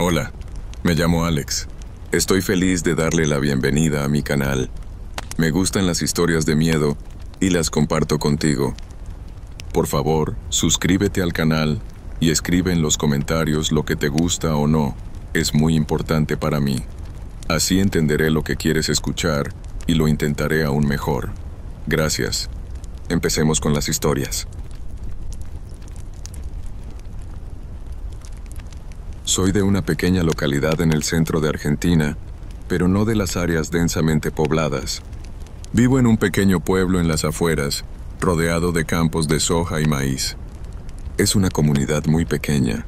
Hola, me llamo Alex. Estoy feliz de darle la bienvenida a mi canal. Me gustan las historias de miedo y las comparto contigo. Por favor, suscríbete al canal y escribe en los comentarios lo que te gusta o no. Es muy importante para mí. Así entenderé lo que quieres escuchar y lo intentaré aún mejor. Gracias. Empecemos con las historias. Soy de una pequeña localidad en el centro de Argentina, pero no de las áreas densamente pobladas. Vivo en un pequeño pueblo en las afueras, rodeado de campos de soja y maíz. Es una comunidad muy pequeña.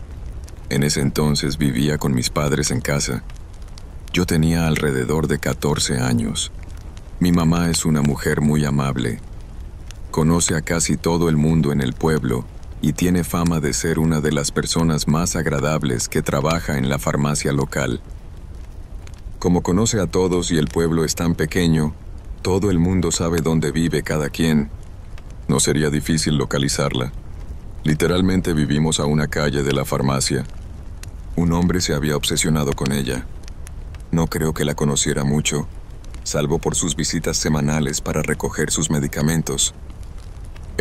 En ese entonces vivía con mis padres en casa. Yo tenía alrededor de 14 años. Mi mamá es una mujer muy amable. Conoce a casi todo el mundo en el pueblo y tiene fama de ser una de las personas más agradables que trabaja en la farmacia local. Como conoce a todos y el pueblo es tan pequeño, todo el mundo sabe dónde vive cada quien. No sería difícil localizarla. Literalmente vivimos a una calle de la farmacia. Un hombre se había obsesionado con ella. No creo que la conociera mucho, salvo por sus visitas semanales para recoger sus medicamentos.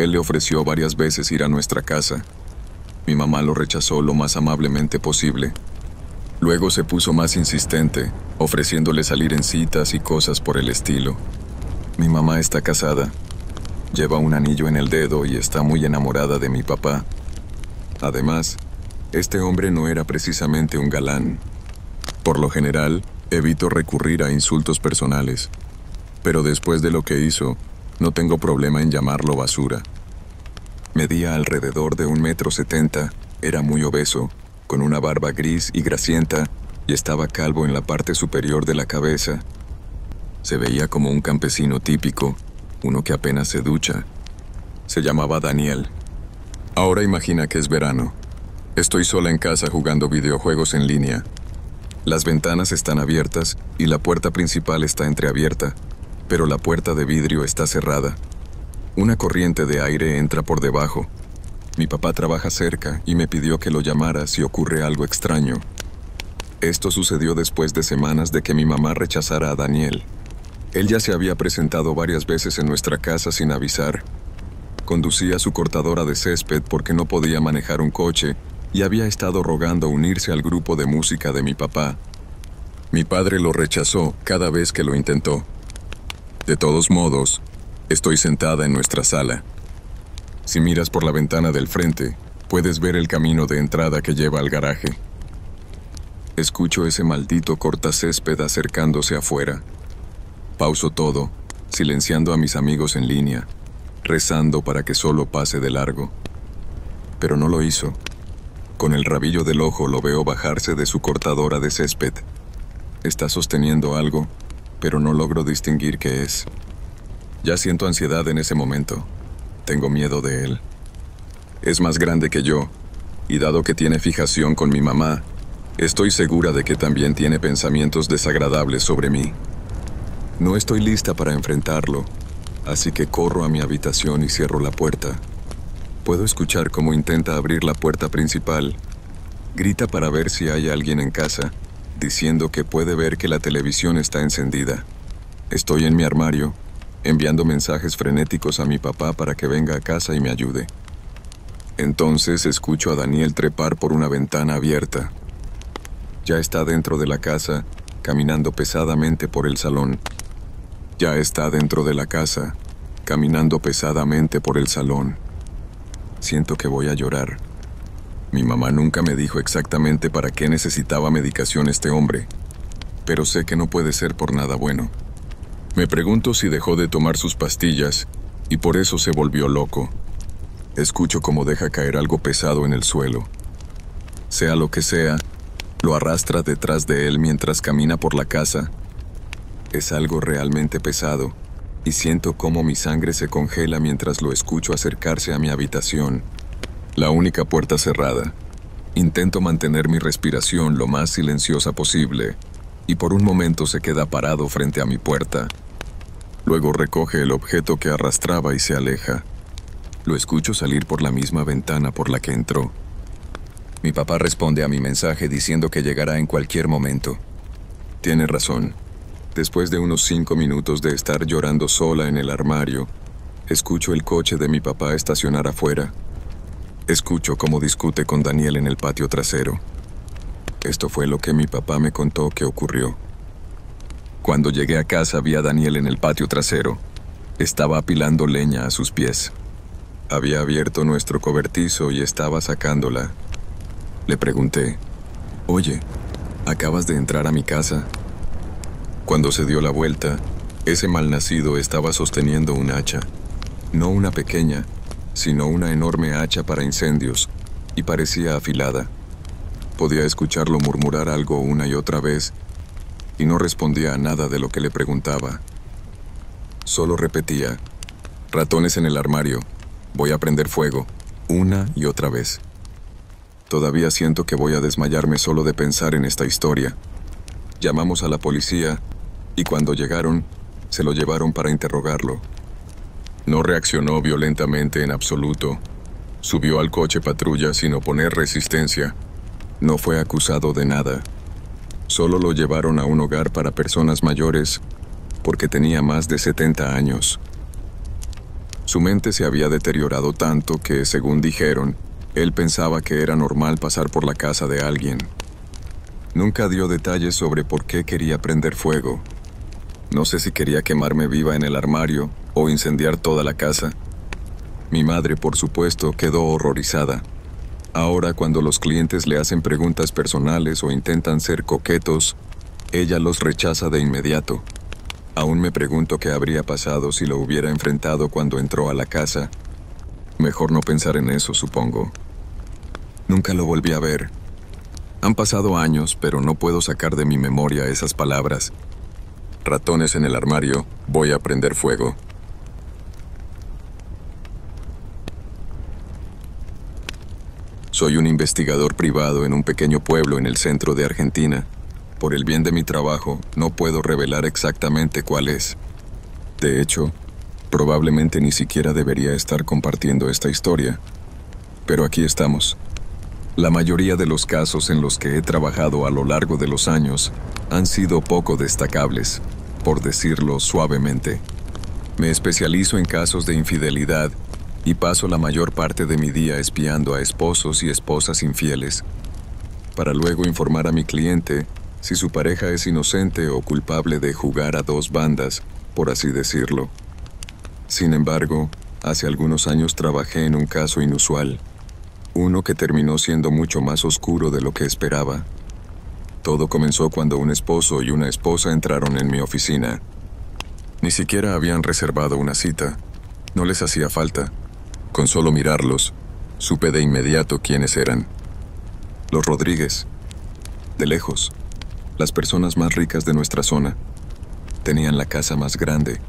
Él le ofreció varias veces ir a nuestra casa. Mi mamá lo rechazó lo más amablemente posible. Luego se puso más insistente, ofreciéndole salir en citas y cosas por el estilo. Mi mamá está casada. Lleva un anillo en el dedo y está muy enamorada de mi papá. Además, este hombre no era precisamente un galán. Por lo general, evito recurrir a insultos personales. Pero después de lo que hizo, no tengo problema en llamarlo basura. Medía alrededor de 1,70 m, era muy obeso, con una barba gris y grasienta, y estaba calvo en la parte superior de la cabeza. Se veía como un campesino típico, uno que apenas se ducha. Se llamaba Daniel. Ahora imagina que es verano. Estoy sola en casa jugando videojuegos en línea. Las ventanas están abiertas y la puerta principal está entreabierta, pero la puerta de vidrio está cerrada. Una corriente de aire entra por debajo. Mi papá trabaja cerca y me pidió que lo llamara si ocurre algo extraño. Esto sucedió después de semanas de que mi mamá rechazara a Daniel. Él ya se había presentado varias veces en nuestra casa sin avisar. Conducía su cortadora de césped porque no podía manejar un coche y había estado rogando unirse al grupo de música de mi papá. Mi padre lo rechazó cada vez que lo intentó. De todos modos, estoy sentada en nuestra sala. Si miras por la ventana del frente, puedes ver el camino de entrada que lleva al garaje. Escucho ese maldito cortacésped acercándose afuera. Pauso todo, silenciando a mis amigos en línea, rezando para que solo pase de largo. Pero no lo hizo. Con el rabillo del ojo lo veo bajarse de su cortadora de césped. Está sosteniendo algo, pero no logro distinguir qué es. Ya siento ansiedad en ese momento. Tengo miedo de él. Es más grande que yo, y dado que tiene fijación con mi mamá, estoy segura de que también tiene pensamientos desagradables sobre mí. No estoy lista para enfrentarlo, así que corro a mi habitación y cierro la puerta. Puedo escuchar cómo intenta abrir la puerta principal. Grita para ver si hay alguien en casa, diciendo que puede ver que la televisión está encendida. Estoy en mi armario, enviando mensajes frenéticos a mi papá para que venga a casa y me ayude. Entonces escucho a Daniel trepar por una ventana abierta. Ya está dentro de la casa, caminando pesadamente por el salón. Ya está dentro de la casa, caminando pesadamente por el salón. Siento que voy a llorar. Mi mamá nunca me dijo exactamente para qué necesitaba medicación este hombre, pero sé que no puede ser por nada bueno. Me pregunto si dejó de tomar sus pastillas y por eso se volvió loco. Escucho cómo deja caer algo pesado en el suelo. Sea lo que sea, lo arrastra detrás de él mientras camina por la casa. Es algo realmente pesado, y siento cómo mi sangre se congela mientras lo escucho acercarse a mi habitación. La única puerta cerrada. Intento mantener mi respiración lo más silenciosa posible, y por un momento se queda parado frente a mi puerta. Luego recoge el objeto que arrastraba y se aleja. Lo escucho salir por la misma ventana por la que entró. Mi papá responde a mi mensaje diciendo que llegará en cualquier momento. Tiene razón. Después de unos 5 minutos de estar llorando sola en el armario, escucho el coche de mi papá estacionar afuera. Escucho cómo discute con Daniel en el patio trasero. Esto fue lo que mi papá me contó que ocurrió. Cuando llegué a casa vi a Daniel en el patio trasero. Estaba apilando leña a sus pies. Había abierto nuestro cobertizo y estaba sacándola. Le pregunté, «Oye, ¿acabas de entrar a mi casa?» Cuando se dio la vuelta, ese malnacido estaba sosteniendo un hacha. No una pequeña, sino una enorme hacha para incendios, y parecía afilada. Podía escucharlo murmurar algo una y otra vez, y no respondía a nada de lo que le preguntaba. Solo repetía, «Ratones en el armario, voy a prender fuego», una y otra vez. Todavía siento que voy a desmayarme solo de pensar en esta historia. Llamamos a la policía, y cuando llegaron, se lo llevaron para interrogarlo. No reaccionó violentamente en absoluto. Subió al coche patrulla sin oponer resistencia. No fue acusado de nada. Solo lo llevaron a un hogar para personas mayores porque tenía más de 70 años. Su mente se había deteriorado tanto que, según dijeron, él pensaba que era normal pasar por la casa de alguien. Nunca dio detalles sobre por qué quería prender fuego. No sé si quería quemarme viva en el armario o incendiar toda la casa. Mi madre, por supuesto, quedó horrorizada. Ahora, cuando los clientes le hacen preguntas personales o intentan ser coquetos, ella los rechaza de inmediato. Aún me pregunto qué habría pasado si lo hubiera enfrentado cuando entró a la casa. Mejor no pensar en eso, supongo. Nunca lo volví a ver. Han pasado años, pero no puedo sacar de mi memoria esas palabras. Ratones en el armario, voy a prender fuego. Soy un investigador privado en un pequeño pueblo en el centro de Argentina. Por el bien de mi trabajo, no puedo revelar exactamente cuál es. De hecho, probablemente ni siquiera debería estar compartiendo esta historia. Pero aquí estamos. La mayoría de los casos en los que he trabajado a lo largo de los años han sido poco destacables, por decirlo suavemente. Me especializo en casos de infidelidad y paso la mayor parte de mi día espiando a esposos y esposas infieles, para luego informar a mi cliente si su pareja es inocente o culpable de jugar a dos bandas, por así decirlo. Sin embargo, hace algunos años trabajé en un caso inusual, uno que terminó siendo mucho más oscuro de lo que esperaba. Todo comenzó cuando un esposo y una esposa entraron en mi oficina. Ni siquiera habían reservado una cita. No les hacía falta. Con solo mirarlos, supe de inmediato quiénes eran. Los Rodríguez. De lejos, las personas más ricas de nuestra zona. Tenían la casa más grande,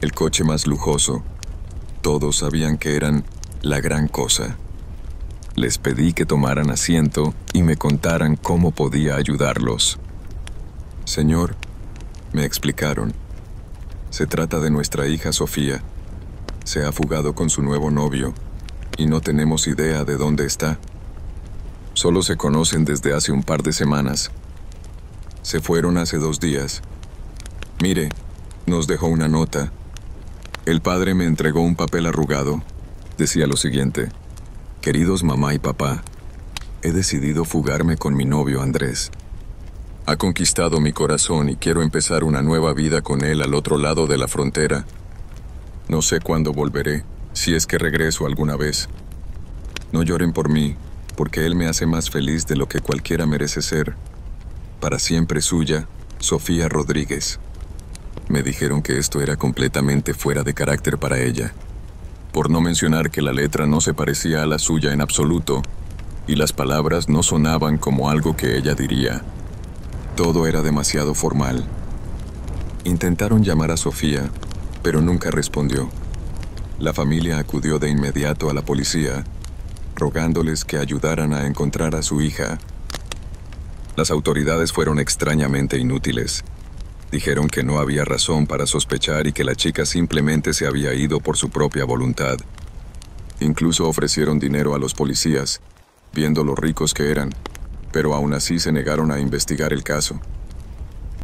el coche más lujoso. Todos sabían que eran la gran cosa. Les pedí que tomaran asiento y me contaran cómo podía ayudarlos. Señor, me explicaron, se trata de nuestra hija Sofía. Se ha fugado con su nuevo novio y no tenemos idea de dónde está. Solo se conocen desde hace un par de semanas. Se fueron hace 2 días. Mire, nos dejó una nota. El padre me entregó un papel arrugado. Decía lo siguiente: queridos mamá y papá, he decidido fugarme con mi novio Andrés. Ha conquistado mi corazón y quiero empezar una nueva vida con él al otro lado de la frontera. No sé cuándo volveré, si es que regreso alguna vez. No lloren por mí, porque él me hace más feliz de lo que cualquiera merece ser. Para siempre suya, Sofía Rodríguez. Me dijeron que esto era completamente fuera de carácter para ella. Por no mencionar que la letra no se parecía a la suya en absoluto, y las palabras no sonaban como algo que ella diría. Todo era demasiado formal. Intentaron llamar a Sofía, pero nunca respondió. La familia acudió de inmediato a la policía, rogándoles que ayudaran a encontrar a su hija. Las autoridades fueron extrañamente inútiles. Dijeron que no había razón para sospechar y que la chica simplemente se había ido por su propia voluntad. Incluso ofrecieron dinero a los policías, viendo lo ricos que eran, pero aún así se negaron a investigar el caso.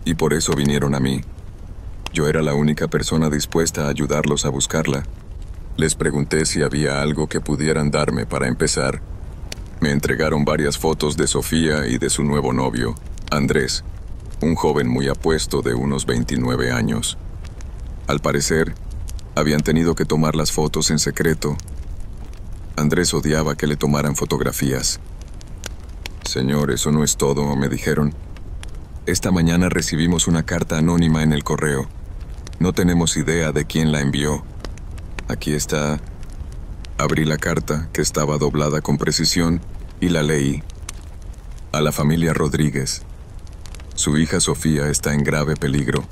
Y por eso vinieron a mí. Yo era la única persona dispuesta a ayudarlos a buscarla. Les pregunté si había algo que pudieran darme para empezar. Me entregaron varias fotos de Sofía y de su nuevo novio, Andrés, un joven muy apuesto de unos 29 años. Al parecer, habían tenido que tomar las fotos en secreto. Andrés odiaba que le tomaran fotografías. «Señor, eso no es todo», me dijeron. «Esta mañana recibimos una carta anónima en el correo. No tenemos idea de quién la envió. Aquí está». Abrí la carta, que estaba doblada con precisión, y la leí. A la familia Rodríguez. Su hija Sofía está en grave peligro.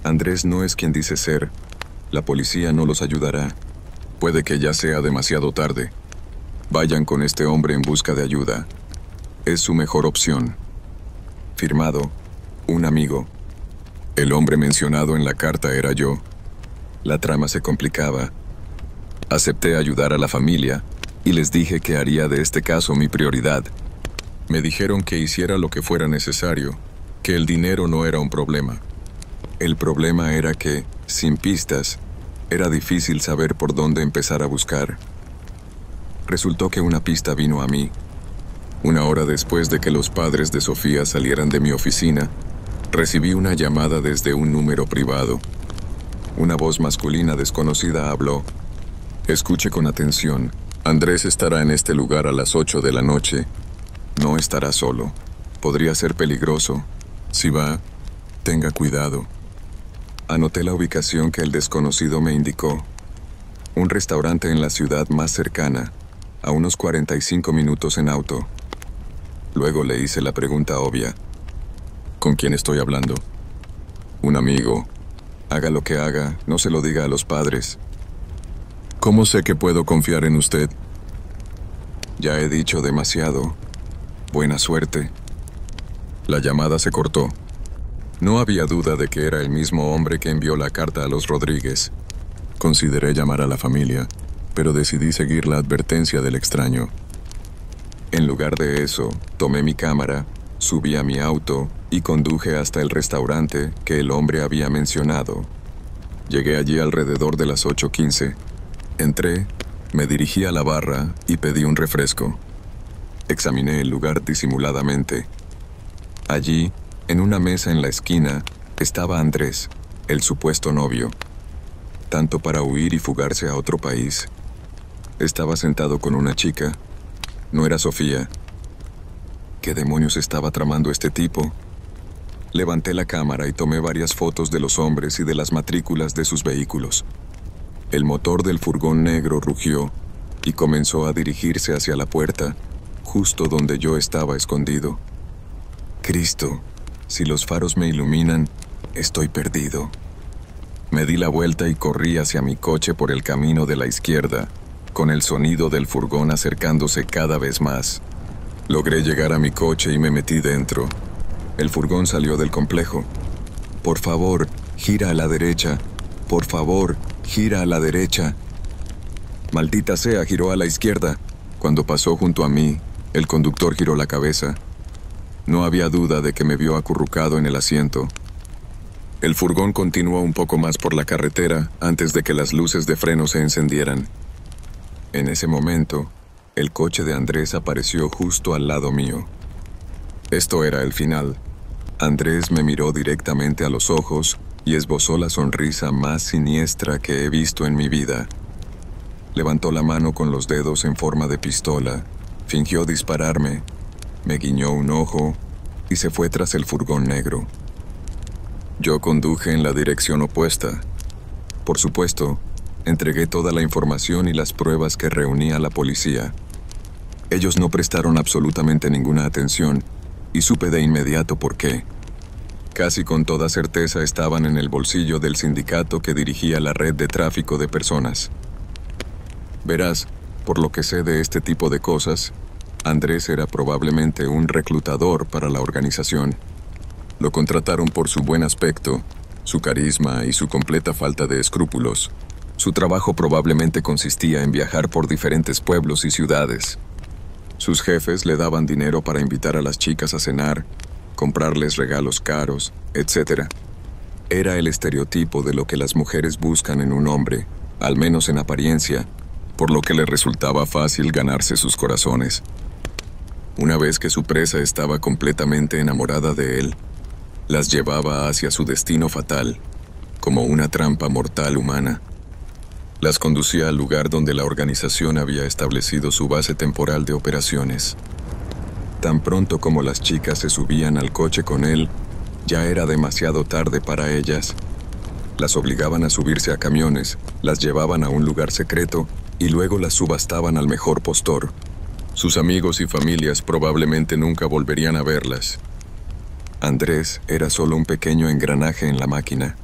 Andrés no es quien dice ser. La policía no los ayudará. Puede que ya sea demasiado tarde. Vayan con este hombre en busca de ayuda. Es su mejor opción. Firmado, un amigo. El hombre mencionado en la carta era yo. La trama se complicaba. Acepté ayudar a la familia y les dije que haría de este caso mi prioridad. Me dijeron que hiciera lo que fuera necesario, que el dinero no era un problema. El problema era que, sin pistas, era difícil saber por dónde empezar a buscar. Resultó que una pista vino a mí. Una hora después de que los padres de Sofía salieran de mi oficina, recibí una llamada desde un número privado. Una voz masculina desconocida habló. «Escuche con atención. Andrés estará en este lugar a las 8 de la noche. No estará solo. Podría ser peligroso. Si va, tenga cuidado». Anoté la ubicación que el desconocido me indicó. Un restaurante en la ciudad más cercana, a unos 45 minutos en auto. Luego le hice la pregunta obvia. ¿Con quién estoy hablando? Un amigo. Haga lo que haga, no se lo diga a los padres. ¿Cómo sé que puedo confiar en usted? Ya he dicho demasiado. Buena suerte. La llamada se cortó. No había duda de que era el mismo hombre que envió la carta a los Rodríguez. Consideré llamar a la familia, pero decidí seguir la advertencia del extraño. En lugar de eso, tomé mi cámara, subí a mi auto y conduje hasta el restaurante que el hombre había mencionado. Llegué allí alrededor de las 8:15. Entré, me dirigí a la barra y pedí un refresco. Examiné el lugar disimuladamente. Allí, en una mesa en la esquina, estaba Andrés, el supuesto novio. Tanto para huir y fugarse a otro país. Estaba sentado con una chica. No era Sofía. ¿Qué demonios estaba tramando este tipo? Levanté la cámara y tomé varias fotos de los hombres y de las matrículas de sus vehículos. El motor del furgón negro rugió y comenzó a dirigirse hacia la puerta, justo donde yo estaba escondido. Cristo, si los faros me iluminan, estoy perdido. Me di la vuelta y corrí hacia mi coche por el camino de la izquierda, con el sonido del furgón acercándose cada vez más. Logré llegar a mi coche y me metí dentro. El furgón salió del complejo. «Por favor, gira a la derecha. Por favor, gira a la derecha». Maldita sea, giró a la izquierda. Cuando pasó junto a mí, el conductor giró la cabeza. No había duda de que me vio acurrucado en el asiento. El furgón continuó un poco más por la carretera antes de que las luces de freno se encendieran. En ese momento, el coche de Andrés apareció justo al lado mío. Esto era el final. Andrés me miró directamente a los ojos y esbozó la sonrisa más siniestra que he visto en mi vida. Levantó la mano con los dedos en forma de pistola, fingió dispararme, me guiñó un ojo y se fue tras el furgón negro. Yo conduje en la dirección opuesta. Por supuesto, entregué toda la información y las pruebas que reunía la policía. Ellos no prestaron absolutamente ninguna atención y supe de inmediato por qué. Casi con toda certeza estaban en el bolsillo del sindicato que dirigía la red de tráfico de personas. Verás, por lo que sé de este tipo de cosas, Andrés era probablemente un reclutador para la organización. Lo contrataron por su buen aspecto, su carisma y su completa falta de escrúpulos. Su trabajo probablemente consistía en viajar por diferentes pueblos y ciudades. Sus jefes le daban dinero para invitar a las chicas a cenar, comprarles regalos caros, etc. Era el estereotipo de lo que las mujeres buscan en un hombre, al menos en apariencia, por lo que le resultaba fácil ganarse sus corazones. Una vez que su presa estaba completamente enamorada de él, las llevaba hacia su destino fatal, como una trampa mortal humana. Las conducía al lugar donde la organización había establecido su base temporal de operaciones. Tan pronto como las chicas se subían al coche con él, ya era demasiado tarde para ellas. Las obligaban a subirse a camiones, las llevaban a un lugar secreto y luego las subastaban al mejor postor. Sus amigos y familias probablemente nunca volverían a verlas. Andrés era solo un pequeño engranaje en la máquina.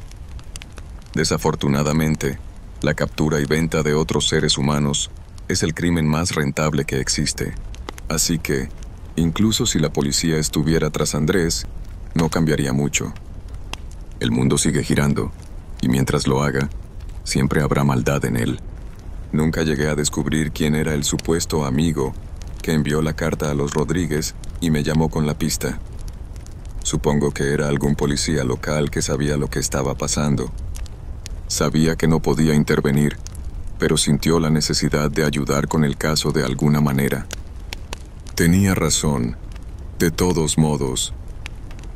Desafortunadamente, la captura y venta de otros seres humanos es el crimen más rentable que existe. Así que, incluso si la policía estuviera tras Andrés, no cambiaría mucho. El mundo sigue girando, y mientras lo haga, siempre habrá maldad en él. Nunca llegué a descubrir quién era el supuesto amigo que envió la carta a los Rodríguez y me llamó con la pista. Supongo que era algún policía local que sabía lo que estaba pasando. Sabía que no podía intervenir, pero sintió la necesidad de ayudar con el caso de alguna manera. Tenía razón. De todos modos,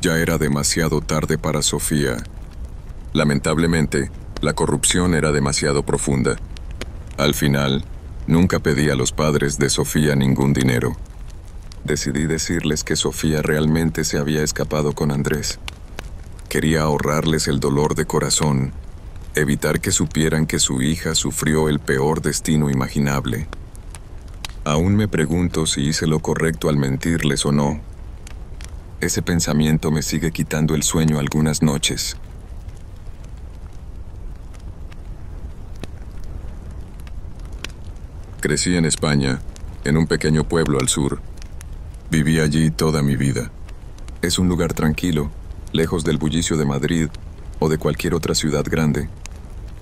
ya era demasiado tarde para Sofía. Lamentablemente, la corrupción era demasiado profunda. Al final, nunca pedí a los padres de Sofía ningún dinero. Decidí decirles que Sofía realmente se había escapado con Andrés. Quería ahorrarles el dolor de corazón, evitar que supieran que su hija sufrió el peor destino imaginable. Aún me pregunto si hice lo correcto al mentirles o no. Ese pensamiento me sigue quitando el sueño algunas noches. Crecí en España, en un pequeño pueblo al sur. Viví allí toda mi vida. Es un lugar tranquilo, lejos del bullicio de Madrid o de cualquier otra ciudad grande.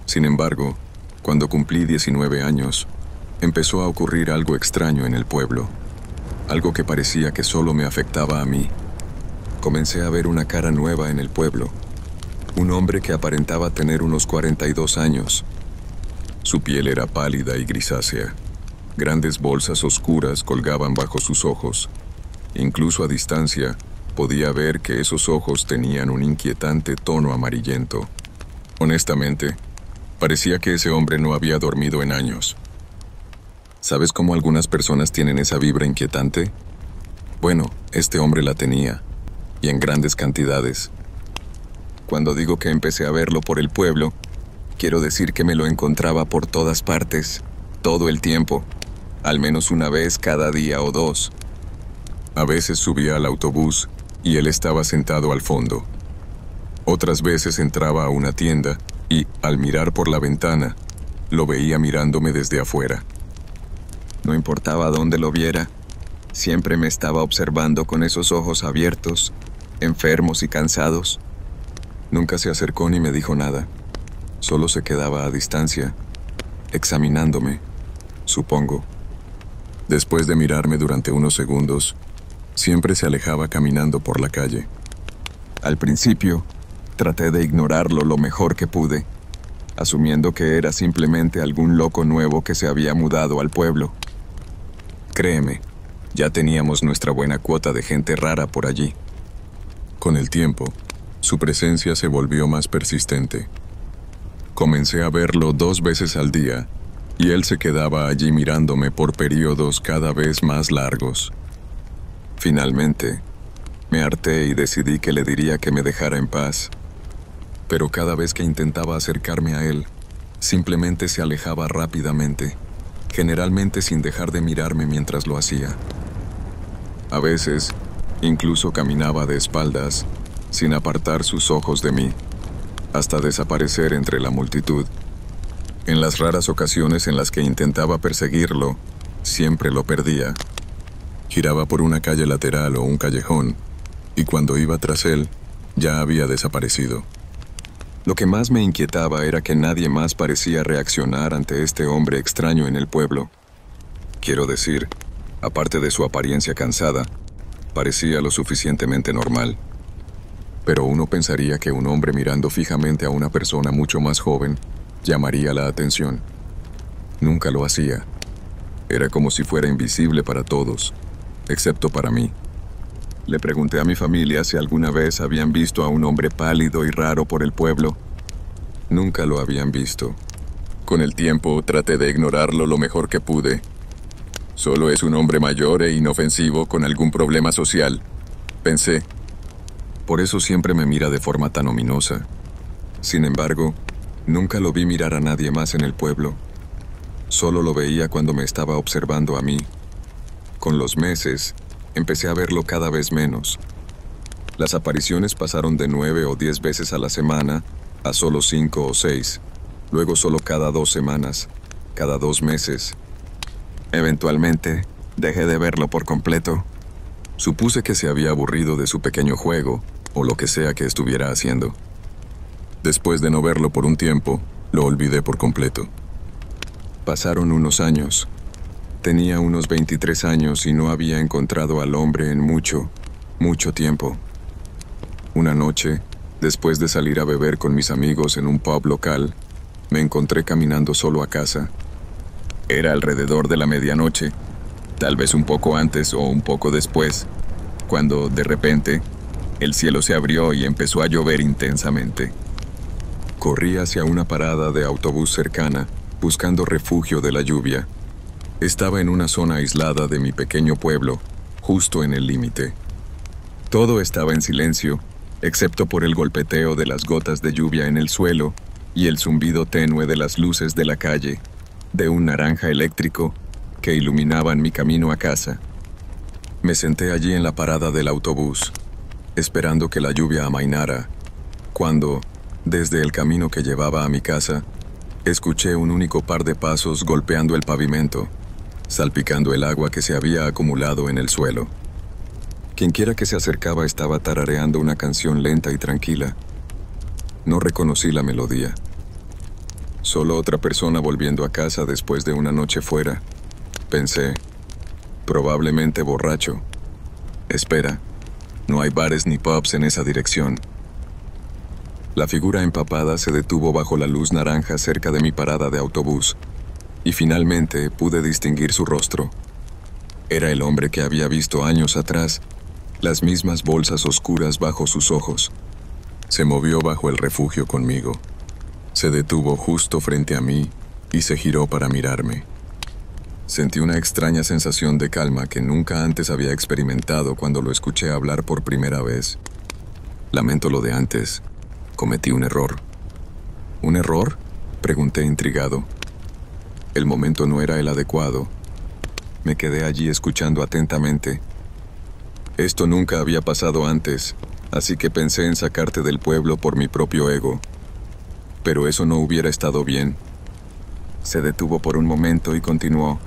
Sin embargo, cuando cumplí 19 años, empezó a ocurrir algo extraño en el pueblo. Algo que parecía que solo me afectaba a mí. Comencé a ver una cara nueva en el pueblo. Un hombre que aparentaba tener unos 42 años. Su piel era pálida y grisácea. Grandes bolsas oscuras colgaban bajo sus ojos. Incluso a distancia, podía ver que esos ojos tenían un inquietante tono amarillento. Honestamente, parecía que ese hombre no había dormido en años. ¿Sabes cómo algunas personas tienen esa vibra inquietante? Bueno, este hombre la tenía, y en grandes cantidades. Cuando digo que empecé a verlo por el pueblo, quiero decir que me lo encontraba por todas partes, todo el tiempo, al menos una vez cada día o dos. A veces subía al autobús y él estaba sentado al fondo. Otras veces entraba a una tienda y, al mirar por la ventana, lo veía mirándome desde afuera. No importaba dónde lo viera, siempre me estaba observando con esos ojos abiertos, enfermos y cansados. Nunca se acercó ni me dijo nada. Solo se quedaba a distancia, examinándome, supongo. Después de mirarme durante unos segundos, siempre se alejaba caminando por la calle. Al principio, traté de ignorarlo lo mejor que pude, asumiendo que era simplemente algún loco nuevo que se había mudado al pueblo. Créeme, ya teníamos nuestra buena cuota de gente rara por allí. Con el tiempo, su presencia se volvió más persistente. Comencé a verlo 2 veces al día, y él se quedaba allí mirándome por periodos cada vez más largos. Finalmente, me harté y decidí que le diría que me dejara en paz. Pero cada vez que intentaba acercarme a él, simplemente se alejaba rápidamente, generalmente sin dejar de mirarme mientras lo hacía. A veces, incluso caminaba de espaldas, sin apartar sus ojos de mí, hasta desaparecer entre la multitud. En las raras ocasiones en las que intentaba perseguirlo, siempre lo perdía. Giraba por una calle lateral o un callejón, y cuando iba tras él, ya había desaparecido. Lo que más me inquietaba era que nadie más parecía reaccionar ante este hombre extraño en el pueblo. Quiero decir, Aparte de su apariencia cansada, parecía lo suficientemente normal. Pero uno pensaría que un hombre mirando fijamente a una persona mucho más joven llamaría la atención. Nunca lo hacía. Era como si fuera invisible para todos, excepto para mí. Le pregunté a mi familia si alguna vez habían visto a un hombre pálido y raro por el pueblo. Nunca lo habían visto. Con el tiempo traté de ignorarlo lo mejor que pude. Solo es un hombre mayor e inofensivo con algún problema social, pensé. Por eso siempre me mira de forma tan ominosa. Sin embargo, nunca lo vi mirar a nadie más en el pueblo. Solo lo veía cuando me estaba observando a mí. Con los meses, empecé a verlo cada vez menos. Las apariciones pasaron de 9 o 10 veces a la semana a solo 5 o 6. Luego solo cada 2 semanas, cada 2 meses. Eventualmente, dejé de verlo por completo. Supuse que se había aburrido de su pequeño juego, o lo que sea que estuviera haciendo. Después de no verlo por un tiempo, lo olvidé por completo. Pasaron unos años. Tenía unos 23 años y no había encontrado al hombre en mucho, mucho tiempo. Una noche, después de salir a beber con mis amigos en un pub local, me encontré caminando solo a casa. Era alrededor de la medianoche, tal vez un poco antes o un poco después, cuando, de repente, el cielo se abrió y empezó a llover intensamente. Corrí hacia una parada de autobús cercana, buscando refugio de la lluvia. Estaba en una zona aislada de mi pequeño pueblo, justo en el límite. Todo estaba en silencio, excepto por el golpeteo de las gotas de lluvia en el suelo y el zumbido tenue de las luces de la calle, de un naranja eléctrico que iluminaban mi camino a casa. Me senté allí en la parada del autobús, esperando que la lluvia amainara, cuando, desde el camino que llevaba a mi casa, escuché un único par de pasos golpeando el pavimento, salpicando el agua que se había acumulado en el suelo. Quienquiera que se acercaba estaba tarareando una canción lenta y tranquila. No reconocí la melodía. Solo otra persona volviendo a casa después de una noche fuera. Pensé, probablemente borracho. Espera, no hay bares ni pubs en esa dirección. La figura empapada se detuvo bajo la luz naranja cerca de mi parada de autobús, y finalmente pude distinguir su rostro. Era el hombre que había visto años atrás, las mismas bolsas oscuras bajo sus ojos. Se movió bajo el refugio conmigo. Se detuvo justo frente a mí y se giró para mirarme. Sentí una extraña sensación de calma que nunca antes había experimentado cuando lo escuché hablar por primera vez. Lamento lo de antes. Cometí un error. ¿Un error?, pregunté intrigado. El momento no era el adecuado. Me quedé allí escuchando atentamente. Esto nunca había pasado antes, así que pensé en sacarte del pueblo por mi propio ego. Pero eso no hubiera estado bien. Se detuvo por un momento y continuó.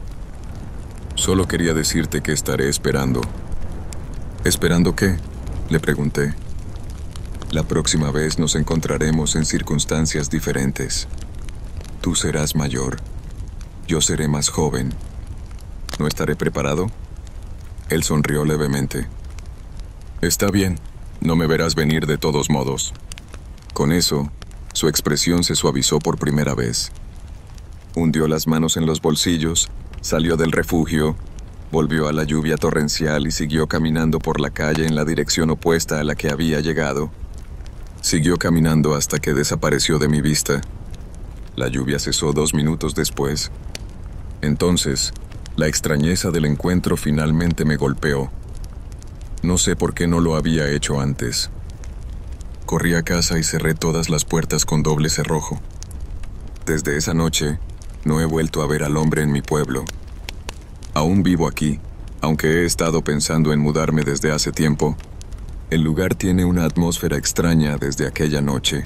Solo quería decirte que estaré esperando. ¿Esperando qué?, le pregunté. La próxima vez nos encontraremos en circunstancias diferentes. Tú serás mayor. Yo seré más joven. ¿No estaré preparado? Él sonrió levemente. Está bien, no me verás venir de todos modos. Con eso, su expresión se suavizó por primera vez. Hundió las manos en los bolsillos, salió del refugio, volvió a la lluvia torrencial y siguió caminando por la calle en la dirección opuesta a la que había llegado. Siguió caminando hasta que desapareció de mi vista. La lluvia cesó 2 minutos después. Entonces, la extrañeza del encuentro finalmente me golpeó. No sé por qué no lo había hecho antes. Corrí a casa y cerré todas las puertas con doble cerrojo. Desde esa noche, no he vuelto a ver al hombre en mi pueblo. Aún vivo aquí, aunque he estado pensando en mudarme desde hace tiempo. El lugar tiene una atmósfera extraña desde aquella noche.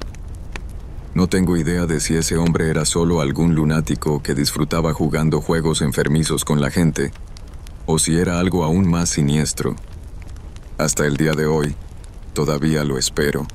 No tengo idea de si ese hombre era solo algún lunático que disfrutaba jugando juegos enfermizos con la gente, o si era algo aún más siniestro. Hasta el día de hoy, todavía lo espero.